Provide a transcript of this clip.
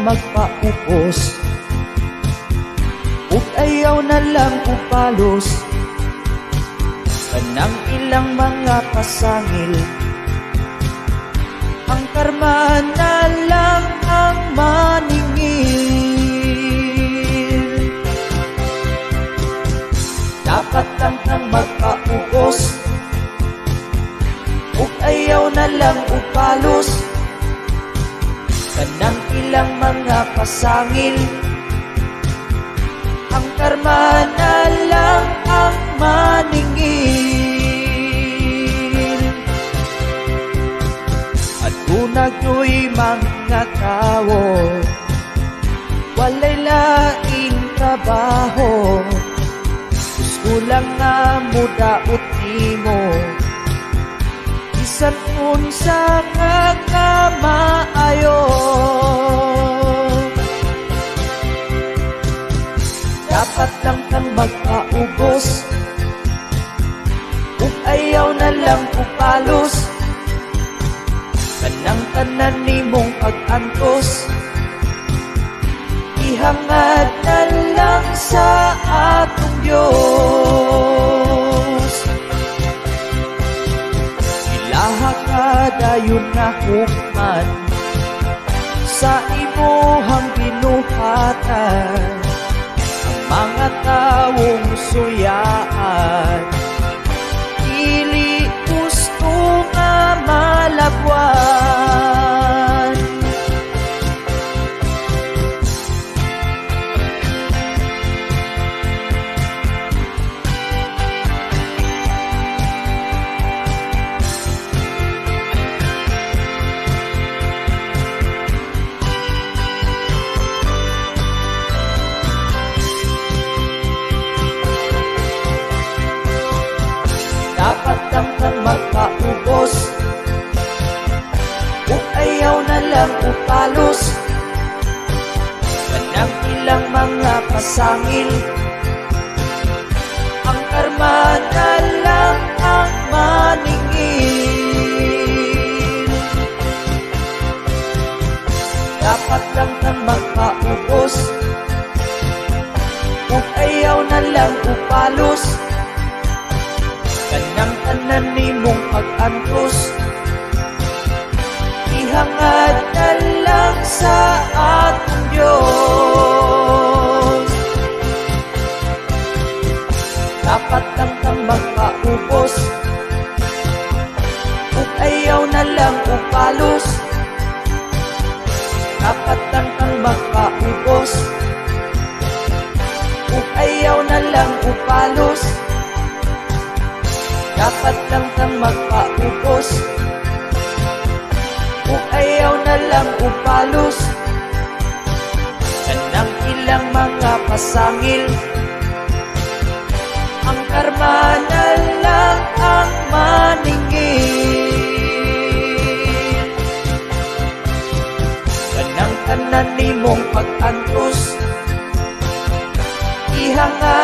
magpaupos, ug ayaw na lang upalos, kanang ilang mga pasangil. Ang karma na lang ang maningil. Dapat lang kang magpaupos, ug ayaw na lang upalos, kanang ilang mga pasangil. Ang karma na lang ang maningil. At unagyo'y mga tao, walay laing trabaho, gusto lang nga mudaot nimo, bisan unsa nga kamaayo. Dapat lang kang magpaubos, ug ayaw na lang upalos, kanang tanan nimong pag-antos. Ihangad na lang sa atong Diyos. Ilaha ka dayon na hukman sa imuhang binuhatan, mga taong suyaan, dili gusto nga malagwan. Dapat lang kang magpaubos, ug ayaw na lang upalos, kanang ilang mga pasangil. Ang karma na lang ang maningil. Dapat lang kang magpaubos, ug ayaw na lang upalos, kanang tanan nimong pag-antos. Ihangad na lang sa atong Diyos. Dapat lang kang magpaubos, ug ayaw na lang upalos, dapat lang kang magpaubos, ug ayaw na lang upalos, dapat lang kang magpaubos, ug ayaw na lang upalos, kanang ilang mga pasangil. Ang karma na lang ang maningil. Kanang tanan nimong pag-antos, ihangad